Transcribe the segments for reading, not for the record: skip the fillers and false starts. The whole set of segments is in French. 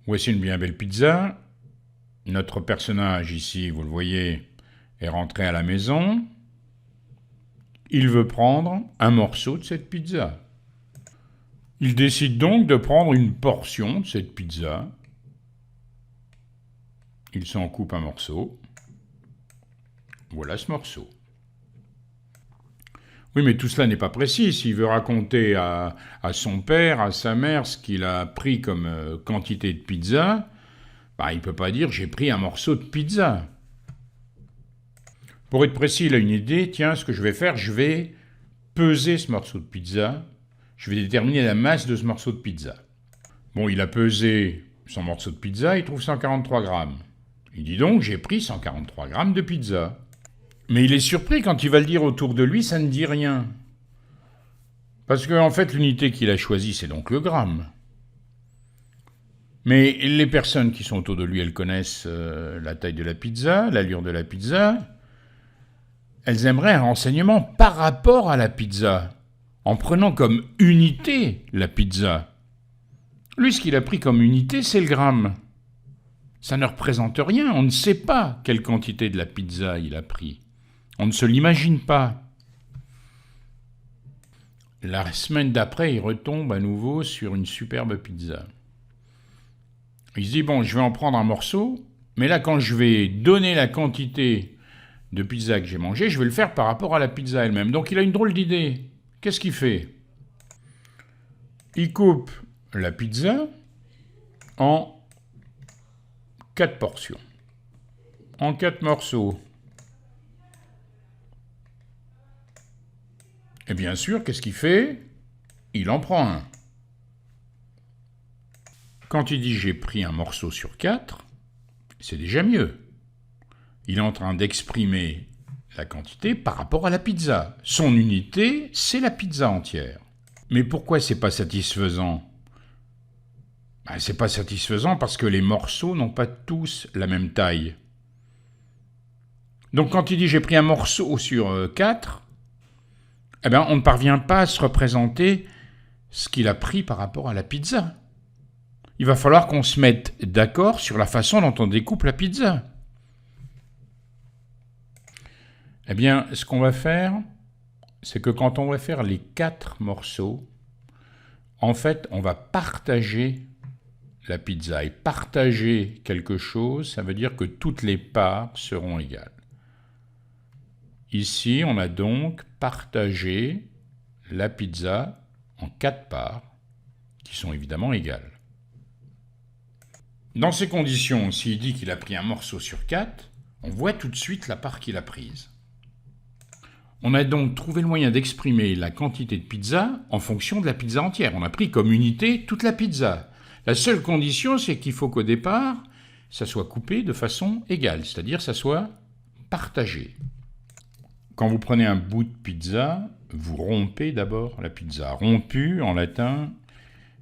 Voici une bien belle pizza. Notre personnage ici, vous le voyez, est rentré à la maison. Il veut prendre un morceau de cette pizza. Il décide donc de prendre une portion de cette pizza. Il s'en coupe un morceau. Voilà ce morceau. Oui, mais tout cela n'est pas précis. S'il veut raconter à son père, à sa mère, ce qu'il a pris comme quantité de pizza, il ne peut pas dire « j'ai pris un morceau de pizza ». Pour être précis, il a une idée. Tiens, ce que je vais faire, je vais peser ce morceau de pizza. Je vais déterminer la masse de ce morceau de pizza. Bon, il a pesé son morceau de pizza, il trouve 143 grammes. Il dit donc « j'ai pris 143 grammes de pizza ». Mais il est surpris quand il va le dire autour de lui, ça ne dit rien. Parce qu'en fait, l'unité qu'il a choisie, c'est donc le gramme. Mais les personnes qui sont autour de lui, elles connaissent la taille de la pizza, l'allure de la pizza. Elles aimeraient un renseignement par rapport à la pizza, en prenant comme unité la pizza. Lui, ce qu'il a pris comme unité, c'est le gramme. Ça ne représente rien, on ne sait pas quelle quantité de la pizza il a pris. On ne se l'imagine pas. La semaine d'après, il retombe à nouveau sur une superbe pizza. Il se dit, bon, je vais en prendre un morceau, mais là, quand je vais donner la quantité de pizza que j'ai mangée, je vais le faire par rapport à la pizza elle-même. Donc, il a une drôle d'idée. Qu'est-ce qu'il fait? Il coupe la pizza en 4 portions, en 4 morceaux. Et bien sûr, qu'est-ce qu'il fait? Il en prend un. Quand il dit « j'ai pris un morceau sur 4 », c'est déjà mieux. Il est en train d'exprimer la quantité par rapport à la pizza. Son unité, c'est la pizza entière. Mais pourquoi c'est pas satisfaisant? C'est pas satisfaisant parce que les morceaux n'ont pas tous la même taille. Donc quand il dit « j'ai pris un morceau sur 4 », on ne parvient pas à se représenter ce qu'il a pris par rapport à la pizza. Il va falloir qu'on se mette d'accord sur la façon dont on découpe la pizza. Ce qu'on va faire, c'est que quand on va faire les 4 morceaux, en fait, on va partager la pizza. Et partager quelque chose, ça veut dire que toutes les parts seront égales. Ici, on a donc partagé la pizza en 4 parts, qui sont évidemment égales. Dans ces conditions, s'il dit qu'il a pris un morceau sur 4, on voit tout de suite la part qu'il a prise. On a donc trouvé le moyen d'exprimer la quantité de pizza en fonction de la pizza entière. On a pris comme unité toute la pizza. La seule condition, c'est qu'il faut qu'au départ, ça soit coupé de façon égale, c'est-à-dire ça soit partagé. Quand vous prenez un bout de pizza, vous rompez d'abord la pizza. Rompu, en latin,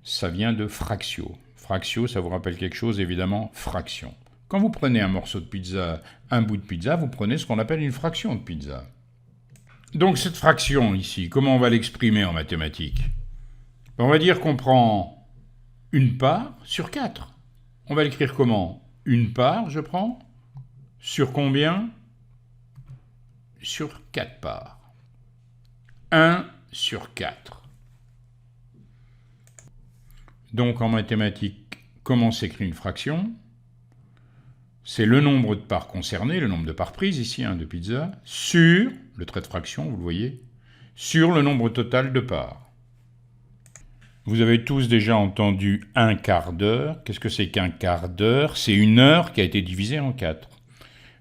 ça vient de fractio. Fractio, ça vous rappelle quelque chose, évidemment, fraction. Quand vous prenez un morceau de pizza, un bout de pizza, vous prenez ce qu'on appelle une fraction de pizza. Donc cette fraction ici, comment on va l'exprimer en mathématiques? On va dire qu'on prend une part sur 4. On va l'écrire comment? Une part, je prends, sur combien? Sur 4 parts. 1 sur 4. Donc en mathématiques, comment s'écrit une fraction? C'est le nombre de parts concernées, le nombre de parts prises ici, de pizza, sur, le trait de fraction, vous le voyez, sur le nombre total de parts. Vous avez tous déjà entendu un quart d'heure. Qu'est-ce que c'est qu'un quart d'heure? C'est une heure qui a été divisée en 4.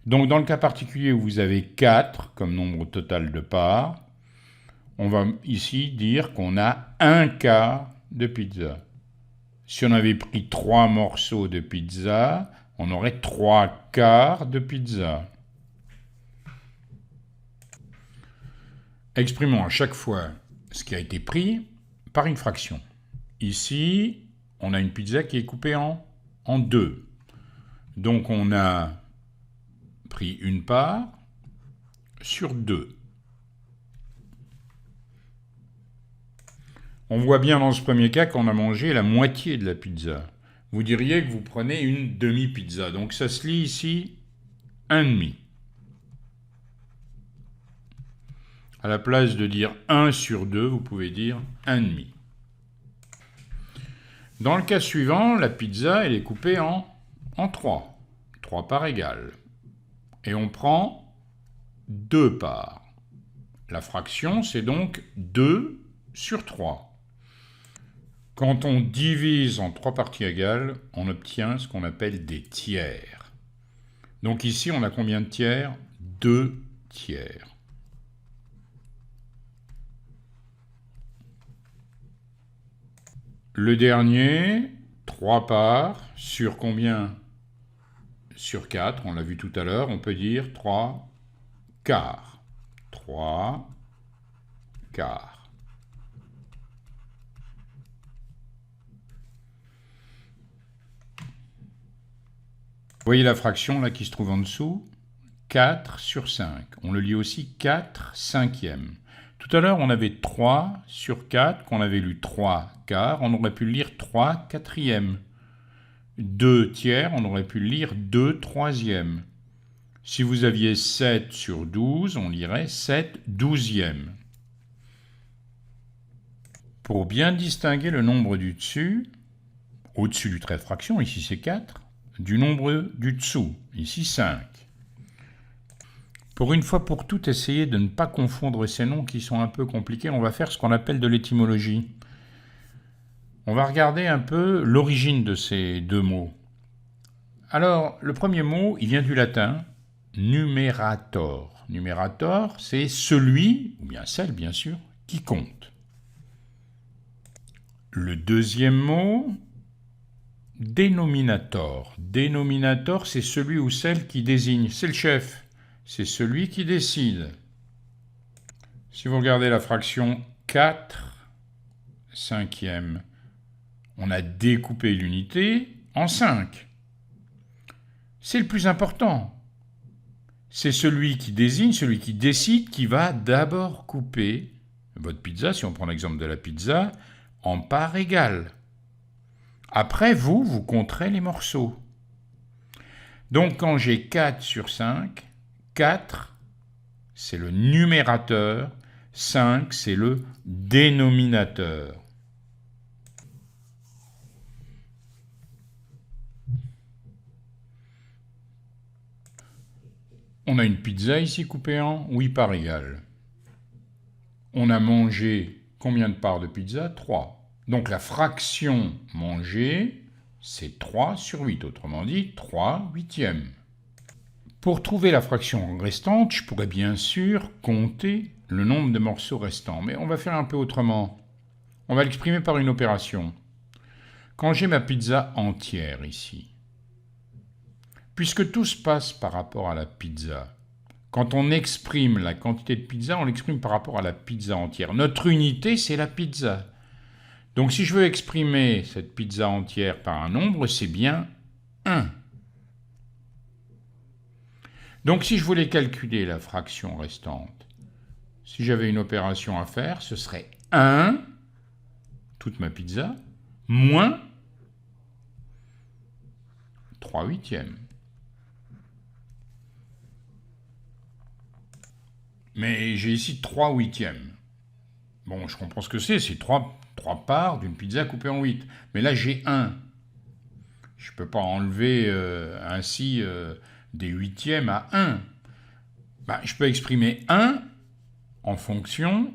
Donc dans le cas particulier où vous avez 4 comme nombre total de parts, on va ici dire qu'on a un quart de pizza. Si on avait pris 3 morceaux de pizza, on aurait 3 quarts de pizza. Exprimons à chaque fois ce qui a été pris par une fraction. Ici, on a une pizza qui est coupée en 2. Donc on a pris une part sur 2. On voit bien dans ce premier cas qu'on a mangé la moitié de la pizza. vous diriez que vous prenez une demi-pizza. Donc ça se lit ici 1,5. À la place de dire 1 sur 2, vous pouvez dire 1,5. Dans le cas suivant, la pizza, elle est coupée en 3. 3 parts égales. Et on prend 2 parts. La fraction, c'est donc 2 sur 3. Quand on divise en 3 parties égales, on obtient ce qu'on appelle des tiers. Donc ici, on a combien de tiers? 2 tiers. Le dernier, 3 parts, sur combien? Sur 4, on l'a vu tout à l'heure, on peut dire 3 quarts. 3 quarts. Vous voyez la fraction là qui se trouve en dessous? 4 sur 5. On le lit aussi 4 cinquièmes. Tout à l'heure, on avait 3 sur 4, qu'on avait lu 3 quarts, on aurait pu le lire 3 quatrièmes. 2 tiers, on aurait pu le lire 2 troisièmes. Si vous aviez 7 sur 12, on lirait 7 douzièmes. Pour bien distinguer le nombre du dessus, au-dessus du trait de fraction, ici c'est 4, du nombre du dessous, ici 5. Pour une fois pour toutes, essayez de ne pas confondre ces noms qui sont un peu compliqués. On va faire ce qu'on appelle de l'étymologie. On va regarder un peu l'origine de ces deux mots. Alors, le premier mot, il vient du latin numerator. Numerator, c'est celui, ou bien celle bien sûr, qui compte. Le deuxième mot, dénominator. Dénominator, c'est celui ou celle qui désigne. C'est le chef. C'est celui qui décide. Si vous regardez la fraction 4 cinquièmes, on a découpé l'unité en 5. C'est le plus important. C'est celui qui désigne, celui qui décide, qui va d'abord couper votre pizza, si on prend l'exemple de la pizza, en parts égales. Après, vous compterez les morceaux. Donc, quand j'ai 4 sur 5, 4, c'est le numérateur, 5, c'est le dénominateur. On a une pizza ici coupée en 8 parts égales. On a mangé combien de parts de pizza? 3. Donc la fraction mangée, c'est 3 sur 8, autrement dit 3 huitièmes. Pour trouver la fraction restante, je pourrais bien sûr compter le nombre de morceaux restants, mais on va faire un peu autrement. On va l'exprimer par une opération. Quand j'ai ma pizza entière ici, puisque tout se passe par rapport à la pizza, quand on exprime la quantité de pizza, on l'exprime par rapport à la pizza entière. Notre unité, c'est la pizza. Donc si je veux exprimer cette pizza entière par un nombre, c'est bien 1. Donc si je voulais calculer la fraction restante, si j'avais une opération à faire, ce serait 1, toute ma pizza, moins 3 huitièmes. Mais j'ai ici 3 huitièmes. Bon, je comprends ce que c'est 3 parts d'une pizza coupée en 8. Mais là, j'ai 1. Je ne peux pas enlever ainsi des huitièmes à 1. Je peux exprimer 1 en fonction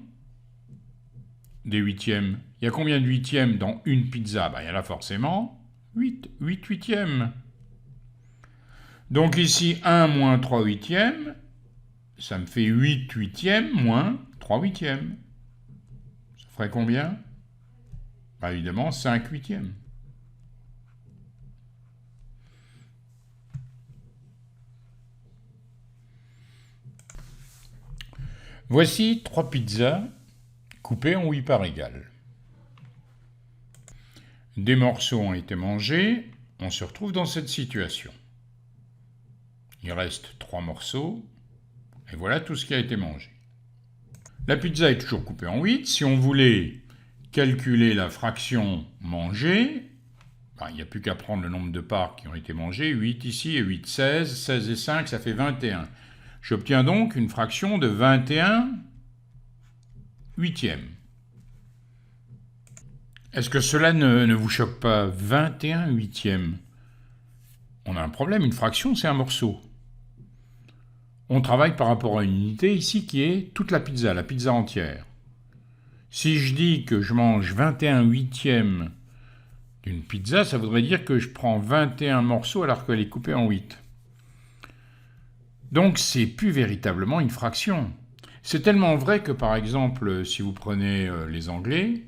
des huitièmes. Il y a combien de huitièmes dans une pizza? Il y en a forcément 8 huitièmes. Donc ici, 1 moins 3 huitièmes, ça me fait 8 huitièmes moins 3 huitièmes. Ça ferait combien? Évidemment, 5 huitièmes. Voici 3 pizzas coupées en 8 parts égales. Des morceaux ont été mangés, on se retrouve dans cette situation. Il reste 3 morceaux, et voilà tout ce qui a été mangé. La pizza est toujours coupée en 8. Si on voulait calculer la fraction mangée, il n'y a plus qu'à prendre le nombre de parts qui ont été mangées. 8 ici et 8, 16. 16 et 5, ça fait 21. J'obtiens donc une fraction de 21 huitièmes. Est-ce que cela ne vous choque pas? 21 huitièmes. On a un problème, une fraction, c'est un morceau. On travaille par rapport à une unité ici qui est toute la pizza entière. Si je dis que je mange 21 huitièmes d'une pizza, ça voudrait dire que je prends 21 morceaux alors qu'elle est coupée en 8. Donc c'est plus véritablement une fraction. C'est tellement vrai que par exemple, si vous prenez les Anglais,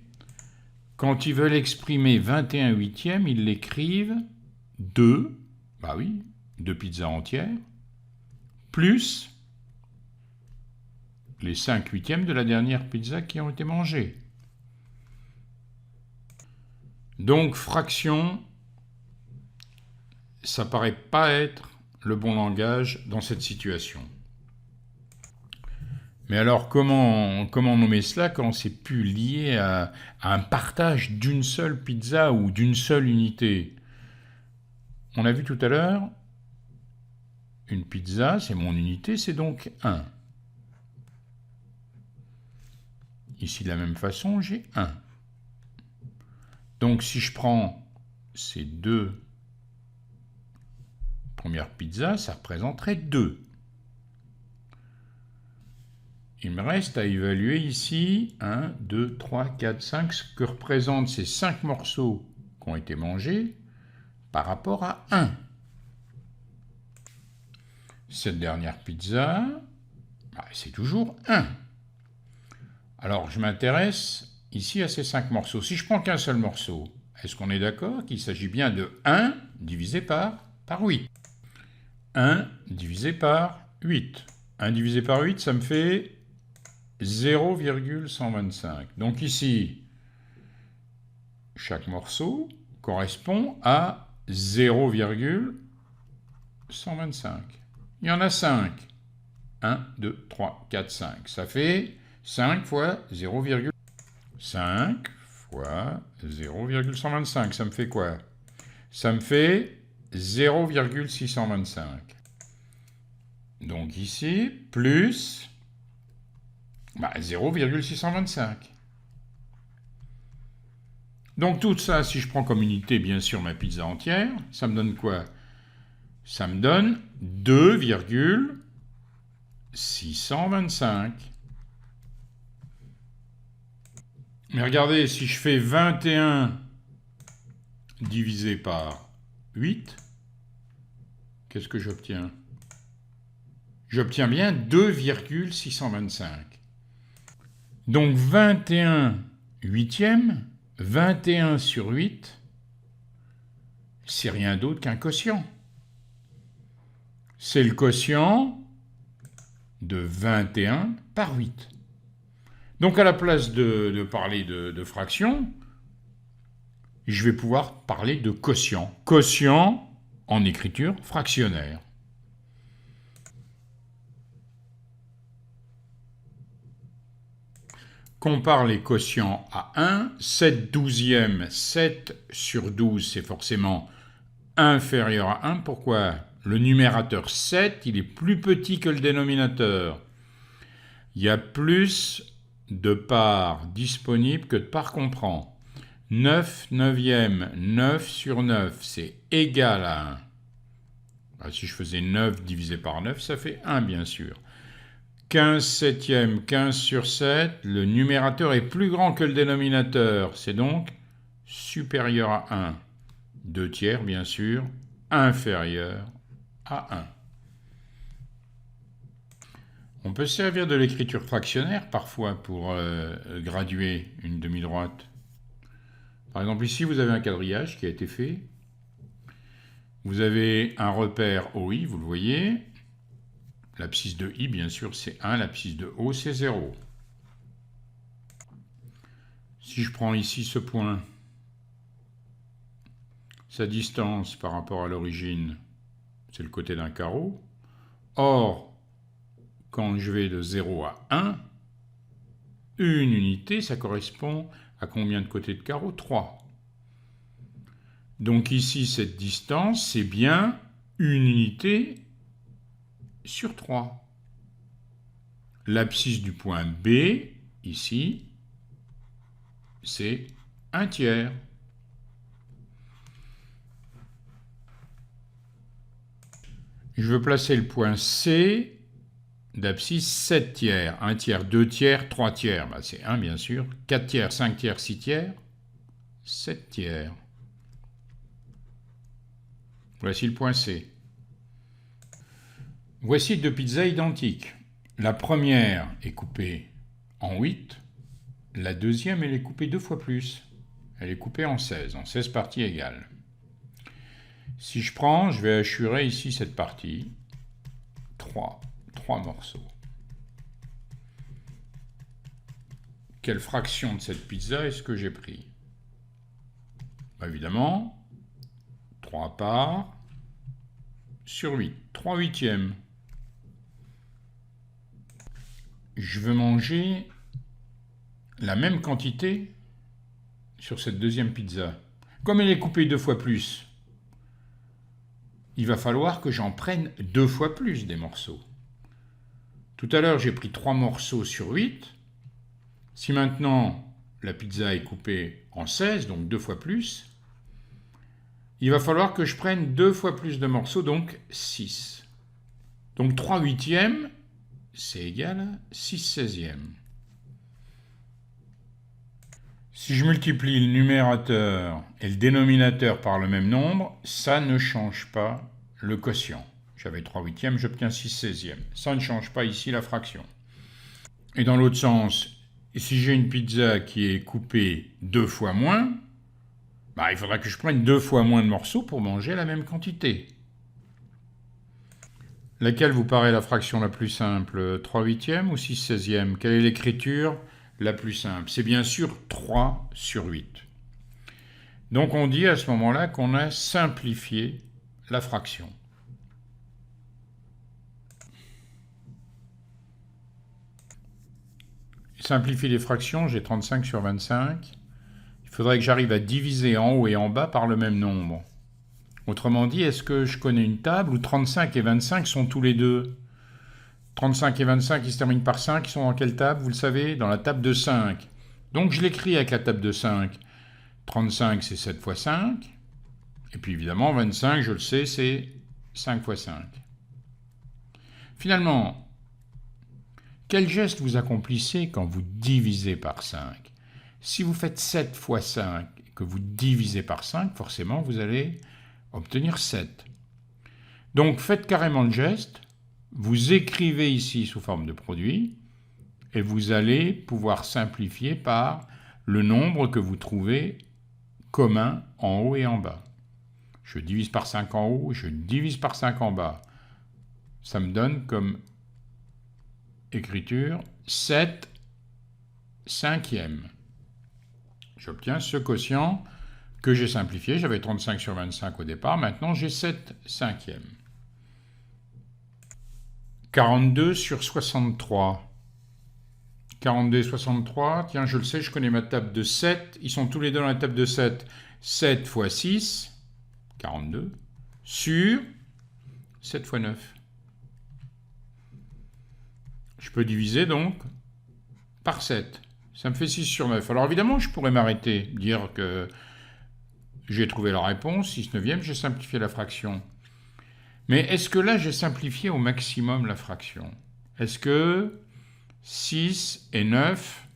quand ils veulent exprimer 21 huitièmes, ils l'écrivent 2, bah oui, 2 pizzas entières, plus les 5 huitièmes de la dernière pizza qui ont été mangées. Donc fraction, ça paraît pas être le bon langage dans cette situation. Mais alors comment nommer cela quand c'est plus lié à un partage d'une seule pizza ou d'une seule unité? On a vu tout à l'heure, une pizza, c'est mon unité, c'est donc 1. Ici, de la même façon, j'ai 1. Donc, si je prends ces deux premières pizzas, ça représenterait 2. Il me reste à évaluer ici 1, 2, 3, 4, 5, ce que représentent ces 5 morceaux qui ont été mangés par rapport à 1. Cette dernière pizza, c'est toujours 1. Alors, je m'intéresse ici à ces 5 morceaux. Si je prends qu'un seul morceau, est-ce qu'on est d'accord qu'il s'agit bien de 1 divisé par 8? 1 divisé par 8. 1 divisé par 8, ça me fait 0,125. Donc ici, chaque morceau correspond à 0,125. Il y en a 5. 1, 2, 3, 4, 5. Ça fait 5 fois 0,5 fois 0,125. Ça me fait quoi? Ça me fait 0,625. Donc ici, plus 0,625. Donc tout ça, si je prends comme unité, bien sûr, ma pizza entière, ça me donne quoi? Ça me donne 2,625. Mais regardez, si je fais 21 divisé par 8, qu'est-ce que j'obtiens? J'obtiens bien 2,625. Donc 21 huitièmes, 21 sur 8, c'est rien d'autre qu'un quotient. C'est le quotient de 21 par 8. Donc à la place de parler de fraction, je vais pouvoir parler de quotient. Quotient en écriture fractionnaire. Compare les quotients à 1. 7 douzièmes, 7 sur 12, c'est forcément inférieur à 1. Pourquoi? Le numérateur 7, il est plus petit que le dénominateur. Il y a plus de parts disponibles que de parts qu'on prend. 9 neuvièmes, 9 sur 9, c'est égal à 1. Si je faisais 9 divisé par 9, ça fait 1, bien sûr. 15 septièmes, 15 sur 7, le numérateur est plus grand que le dénominateur, c'est donc supérieur à 1. 2 tiers, bien sûr, inférieur à 1. On peut se servir de l'écriture fractionnaire parfois pour graduer une demi-droite. Par exemple, ici, vous avez un quadrillage qui a été fait. Vous avez un repère OI, vous le voyez. L'abscisse de I, bien sûr, c'est 1. L'abscisse de O, c'est 0. Si je prends ici ce point, sa distance par rapport à l'origine, c'est le côté d'un carreau. Or, quand je vais de 0 à 1, une unité, ça correspond à combien de côtés de carreau? 3. Donc ici, cette distance, c'est bien une unité sur 3. L'abscisse du point B, ici, c'est 1/3. Je veux placer le point C d'abscisse 7/3. 1/3, 2/3, 3/3. C'est 1 bien sûr. 4/3, 5/3, 6/3, 7/3. Voici le point C. Voici deux pizzas identiques. La première est coupée en 8. La deuxième, elle est coupée 2 fois plus. Elle est coupée en 16 parties égales. Si je prends, je vais hachurer ici cette partie. 3 morceaux. Quelle fraction de cette pizza est-ce que j'ai pris? Évidemment, 3 parts sur 8. 3/8. Je veux manger la même quantité sur cette deuxième pizza. Comme elle est coupée 2 fois plus, il va falloir que j'en prenne 2 fois plus des morceaux. Tout à l'heure, j'ai pris 3 morceaux sur 8. Si maintenant la pizza est coupée en 16, donc 2 fois plus, il va falloir que je prenne 2 fois plus de morceaux, donc 6. Donc 3/8, c'est égal à 6/16. Si je multiplie le numérateur et le dénominateur par le même nombre, ça ne change pas le quotient. J'avais 3/8, j'obtiens 6/16. Ça ne change pas ici la fraction. Et dans l'autre sens, si j'ai une pizza qui est coupée 2 fois moins, il faudra que je prenne 2 fois moins de morceaux pour manger la même quantité. Laquelle vous paraît la fraction la plus simple, 3/8 ou 6/16? Quelle est l'écriture la plus simple? C'est bien sûr 3 sur 8. Donc on dit à ce moment-là qu'on a simplifié la fraction. Simplifier les fractions, j'ai 35 sur 25. Il faudrait que j'arrive à diviser en haut et en bas par le même nombre. Autrement dit, est-ce que je connais une table où 35 et 25 sont tous les deux? 35 et 25 qui se terminent par 5, ils sont dans quelle table? Vous le savez, dans la table de 5. Donc je l'écris avec la table de 5. 35, c'est 7 fois 5. Et puis évidemment, 25, je le sais, c'est 5 fois 5. Finalement, quel geste vous accomplissez quand vous divisez par 5? Si vous faites 7 fois 5 et que vous divisez par 5, forcément, vous allez obtenir 7. Donc, faites carrément le geste. Vous écrivez ici sous forme de produit et vous allez pouvoir simplifier par le nombre que vous trouvez commun en haut et en bas. Je divise par 5 en haut, je divise par 5 en bas. Ça me donne comme écriture 7/5. J'obtiens ce quotient que j'ai simplifié. J'avais 35 sur 25 au départ. Maintenant, j'ai 7/5. 42 sur 63. 42 et 63. Tiens, je le sais, je connais ma table de 7. Ils sont tous les deux dans la table de 7. 7 fois 6, 42, sur 7 fois 9. Je peux diviser donc par 7. Ça me fait 6 sur 9. Alors évidemment, je pourrais m'arrêter, dire que j'ai trouvé la réponse, 6/9, j'ai simplifié la fraction. Mais est-ce que là, j'ai simplifié au maximum la fraction? Est-ce que 6 et 9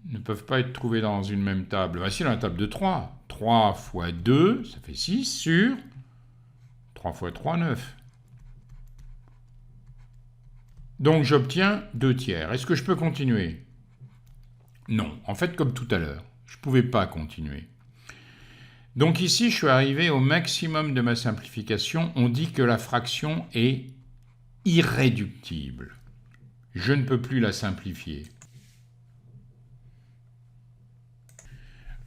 ne peuvent pas être trouvés dans une même table? Voici dans la table de 3. 3 fois 2, ça fait 6 sur 3 fois 3, 9. Donc j'obtiens 2/3. Est-ce que je peux continuer? Non. En fait, comme tout à l'heure, je ne pouvais pas continuer. Donc ici, je suis arrivé au maximum de ma simplification. On dit que la fraction est irréductible. Je ne peux plus la simplifier.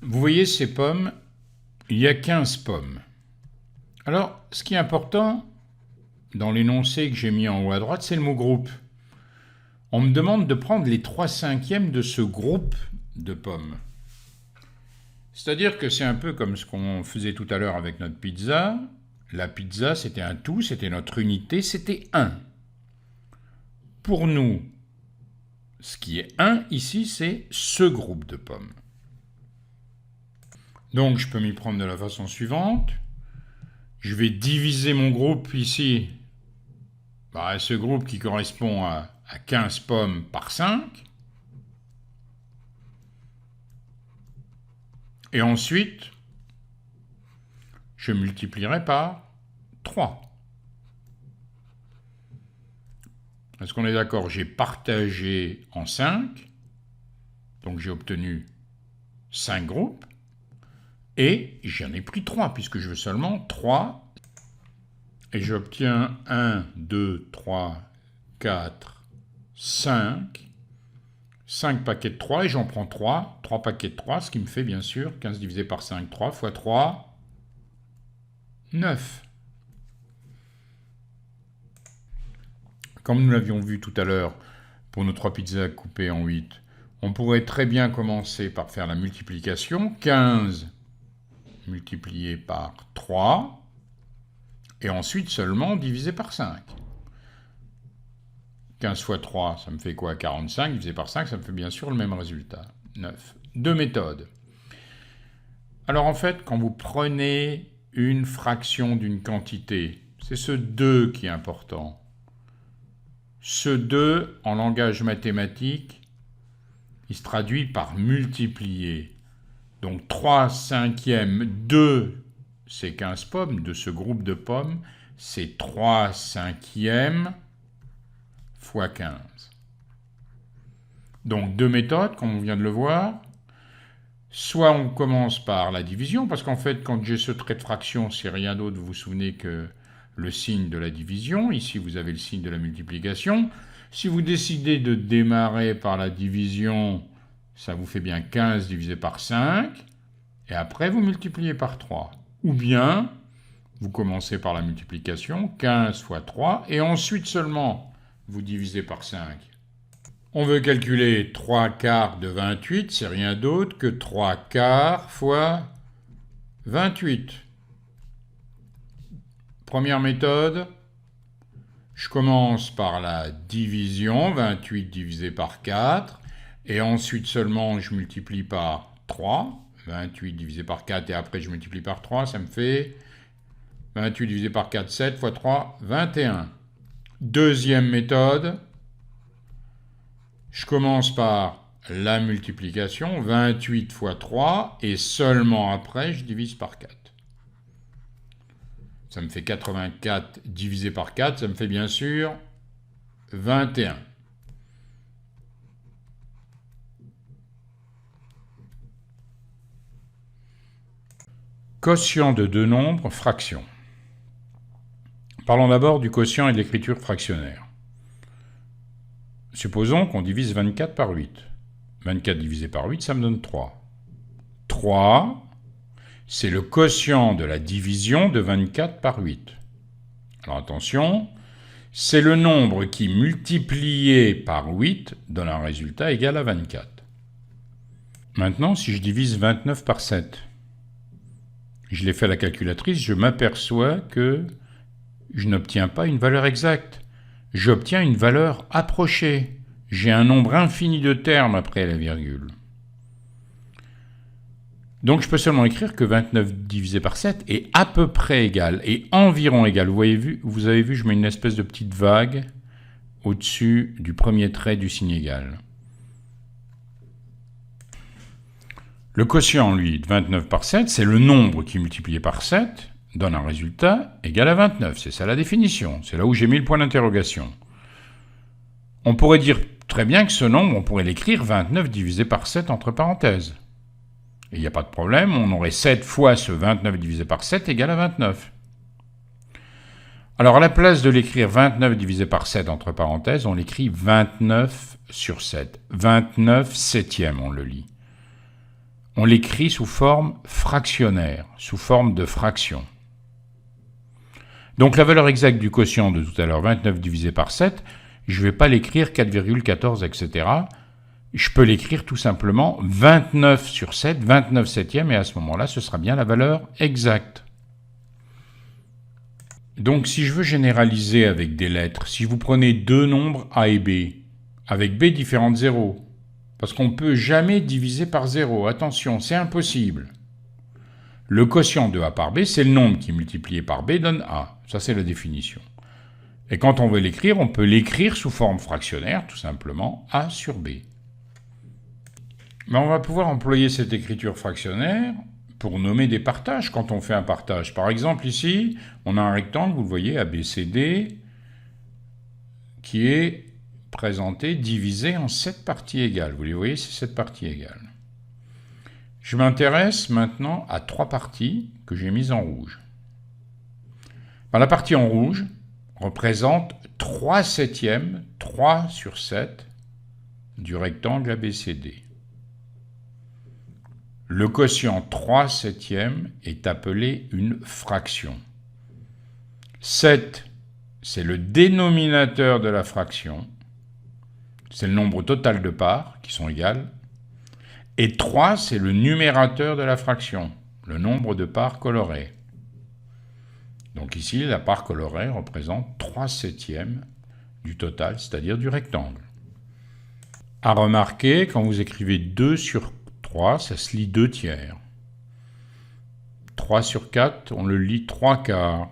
Vous voyez ces pommes, il y a 15 pommes. Alors, ce qui est important dans l'énoncé que j'ai mis en haut à droite, c'est le mot groupe. On me demande de prendre les 3/5 de ce groupe de pommes. C'est-à-dire que c'est un peu comme ce qu'on faisait tout à l'heure avec notre pizza. La pizza, c'était un tout, c'était notre unité, c'était 1. Pour nous, ce qui est 1 ici, c'est ce groupe de pommes. Donc je peux m'y prendre de la façon suivante. Je vais diviser mon groupe ici par ce groupe qui correspond à 15 pommes par 5. Et ensuite, je multiplierai par 3. Est-ce qu'on est d'accord? J'ai partagé en 5, donc j'ai obtenu 5 groupes, et j'en ai pris 3, puisque je veux seulement 3, et j'obtiens 1, 2, 3, 4, 5 paquets de 3, et j'en prends 3 paquets de 3, ce qui me fait bien sûr 15 divisé par 5, 3 fois 3, 9. Comme nous l'avions vu tout à l'heure pour nos 3 pizzas coupées en 8, on pourrait très bien commencer par faire la multiplication. 15 multiplié par 3, et ensuite seulement divisé par 5. 15 fois 3, ça me fait quoi? 45, divisé par 5, ça me fait bien sûr le même résultat, 9. Deux méthodes. Alors en fait, quand vous prenez une fraction d'une quantité, c'est ce 2 qui est important. Ce 2, en langage mathématique, il se traduit par multiplier. Donc 3 cinquièmes, 2, c'est 15 pommes, de ce groupe de pommes, c'est 3 cinquièmes fois 15. Donc deux méthodes, comme on vient de le voir. Soit on commence par la division, parce qu'en fait, quand j'ai ce trait de fraction, c'est rien d'autre, vous vous souvenez que le signe de la division. Ici, vous avez le signe de la multiplication. Si vous décidez de démarrer par la division, ça vous fait bien 15 divisé par 5, et après vous multipliez par 3. Ou bien, vous commencez par la multiplication, 15 fois 3, et ensuite seulement, vous divisez par 5. On veut calculer 3 quarts de 28, c'est rien d'autre que 3 quarts fois 28. Première méthode, je commence par la division, 28 divisé par 4, et ensuite seulement je multiplie par 3, 28 divisé par 4, et après je multiplie par 3, ça me fait 28 divisé par 4, 7 fois 3, 21. Deuxième méthode, je commence par la multiplication, 28 fois 3, et seulement après je divise par 4. Ça me fait 84 divisé par 4, ça me fait bien sûr 21. Quotient de deux nombres, fraction. Parlons d'abord du quotient et de l'écriture fractionnaire. Supposons qu'on divise 24 par 8. 24 divisé par 8, ça me donne 3. 3, c'est le quotient de la division de 24 par 8. Alors attention, c'est le nombre qui, multiplié par 8, donne un résultat égal à 24. Maintenant, si je divise 29 par 7, je l'ai fait à la calculatrice, je m'aperçois que je n'obtiens pas une valeur exacte. J'obtiens une valeur approchée. J'ai un nombre infini de termes après la virgule. Donc je peux seulement écrire que 29 divisé par 7 est à peu près égal, et environ égal. Vous avez vu, je mets une espèce de petite vague au-dessus du premier trait du signe égal. Le quotient, lui, de 29 par 7, c'est le nombre qui, multiplié par 7, donne un résultat égal à 29. C'est ça la définition. C'est là où j'ai mis le point d'interrogation. On pourrait dire très bien que ce nombre, on pourrait l'écrire 29 divisé par 7 entre parenthèses. Et il n'y a pas de problème, on aurait 7 fois ce 29 divisé par 7 égale à 29. Alors à la place de l'écrire 29 divisé par 7 entre parenthèses, on l'écrit 29 sur 7. 29 septièmes, on le lit. On l'écrit sous forme fractionnaire, sous forme de fraction. Donc la valeur exacte du quotient de tout à l'heure, 29 divisé par 7, je ne vais pas l'écrire 4,14, etc. je peux l'écrire tout simplement 29 sur 7, 29 septièmes, et à ce moment-là, ce sera bien la valeur exacte. Donc, si je veux généraliser avec des lettres, si vous prenez deux nombres A et B, avec B différents de 0, parce qu'on ne peut jamais diviser par 0, attention, c'est impossible. Le quotient de A par B, c'est le nombre qui multiplié par B donne A. Ça, c'est la définition. Et quand on veut l'écrire, on peut l'écrire sous forme fractionnaire, tout simplement, A sur B. Mais on va pouvoir employer cette écriture fractionnaire pour nommer des partages quand on fait un partage. Par exemple, ici, on a un rectangle, vous le voyez, ABCD, qui est présenté, divisé en 7 parties égales. Vous les voyez, c'est 7 parties égales. Je m'intéresse maintenant à 3 parties que j'ai mises en rouge. La partie en rouge représente 3 septièmes, 3 sur 7, du rectangle ABCD. Le quotient 3 septièmes est appelé une fraction. 7, c'est le dénominateur de la fraction. C'est le nombre total de parts qui sont égales. Et 3, c'est le numérateur de la fraction, le nombre de parts colorées. Donc ici, la part colorée représente 3 septièmes du total, c'est-à-dire du rectangle. À remarquer, quand vous écrivez 2 sur 3, ça se lit 2 tiers. 3 sur 4, on le lit 3 quarts.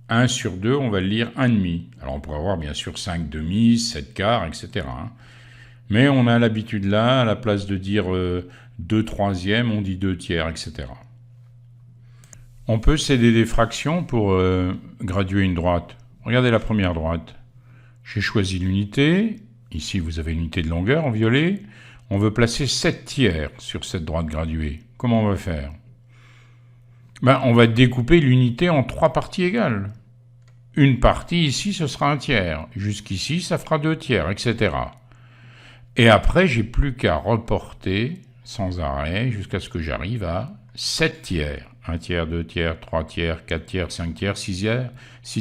1 sur 2, on va le lire 1 demi. Alors on pourrait avoir bien sûr 5 demi, 7 quarts, etc. Mais on a l'habitude là, à la place de dire 2 troisièmes, on dit 2 tiers, etc. On peut céder des fractions pour graduer une droite. Regardez la première droite. J'ai choisi l'unité. Ici, vous avez l'unité de longueur en violet. On veut placer 7 tiers sur cette droite graduée. Comment on va faire? On va découper l'unité en 3 parties égales. Une partie ici, ce sera 1 tiers. Jusqu'ici, ça fera 2 tiers, etc. Et après, j'ai plus qu'à reporter sans arrêt jusqu'à ce que j'arrive à 7 tiers. 1 tiers, 2 tiers, 3 tiers, 4 tiers, 5 tiers, 6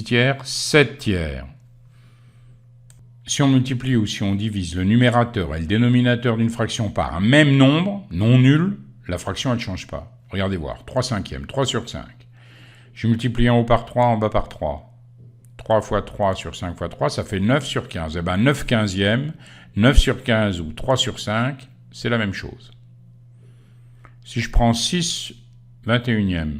tiers, 7 tiers. Si on multiplie ou si on divise le numérateur et le dénominateur d'une fraction par un même nombre, non nul, la fraction, elle ne change pas. Regardez voir, 3 cinquièmes, 3 sur 5. Je multiplie en haut par 3, en bas par 3. 3 fois 3 sur 5 fois 3, ça fait 9 sur 15. Eh bien, 9 quinzièmes, 9 sur 15 ou 3 sur 5, c'est la même chose. Si je prends 6 21e,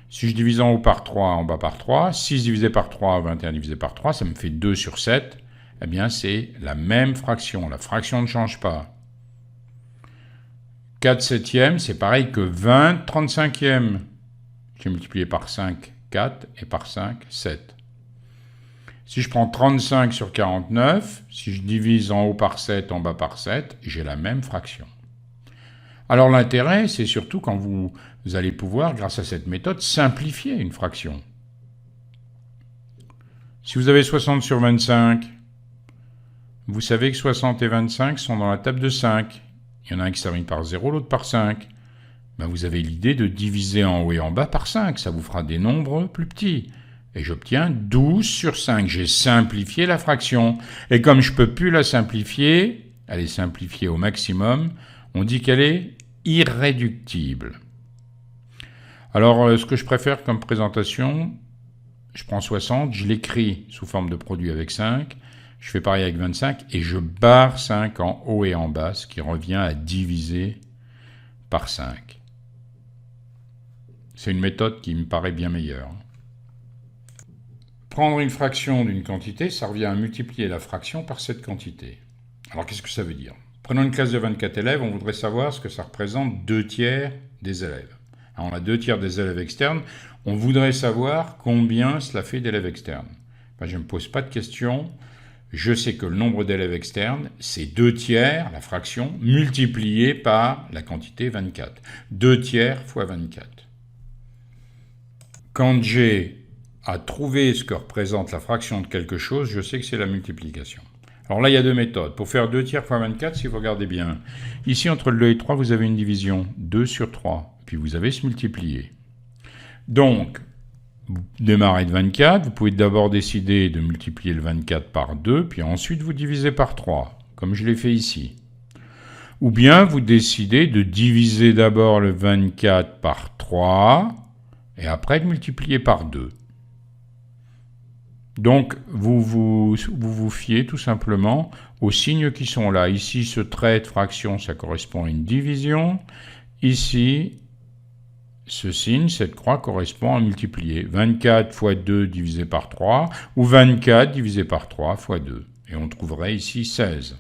si je divise en haut par 3, en bas par 3, 6 divisé par 3, 21 divisé par 3, ça me fait 2 sur 7. Eh bien, c'est la même fraction. La fraction ne change pas. 4 septièmes, c'est pareil que 20 35e. J'ai multiplié par 5, 4, et par 5, 7. Si je prends 35 sur 49, si je divise en haut par 7, en bas par 7, j'ai la même fraction. Alors l'intérêt, c'est surtout quand vous allez pouvoir, grâce à cette méthode, simplifier une fraction. Si vous avez 60 sur 25, vous savez que 60 et 25 sont dans la table de 5. Il y en a un qui se termine par 0, l'autre par 5. Vous avez l'idée de diviser en haut et en bas par 5. Ça vous fera des nombres plus petits. Et j'obtiens 12 sur 5. J'ai simplifié la fraction. Et comme je ne peux plus la simplifier, elle est simplifiée au maximum, on dit qu'elle est irréductible. Alors, ce que je préfère comme présentation, je prends 60, je l'écris sous forme de produit avec 5, je fais pareil avec 25, et je barre 5 en haut et en bas, ce qui revient à diviser par 5. C'est une méthode qui me paraît bien meilleure. Prendre une fraction d'une quantité, ça revient à multiplier la fraction par cette quantité. Alors, qu'est-ce que ça veut dire? Prenons une classe de 24 élèves, on voudrait savoir ce que ça représente 2 tiers des élèves. Alors, on a 2 tiers des élèves externes, on voudrait savoir combien cela fait d'élèves externes. Je ne me pose pas de questions, je sais que le nombre d'élèves externes, c'est 2 tiers, la fraction, multipliée par la quantité 24. 2 tiers fois 24. Quand j'ai à trouver ce que représente la fraction de quelque chose, je sais que c'est la multiplication. Alors là, il y a 2 méthodes. Pour faire 2 tiers fois 24, si vous regardez bien, ici, entre le 2 et 3, vous avez une division, 2 sur 3, puis vous avez ce multiplié. Donc, vous démarrez de 24, vous pouvez d'abord décider de multiplier le 24 par 2, puis ensuite vous divisez par 3, comme je l'ai fait ici. Ou bien vous décidez de diviser d'abord le 24 par 3 et après de multiplier par 2. Donc, vous fiez tout simplement aux signes qui sont là. Ici, ce trait de fraction, ça correspond à une division. Ici, ce signe, cette croix, correspond à multiplier. 24 fois 2 divisé par 3, ou 24 divisé par 3 fois 2. Et on trouverait ici 16.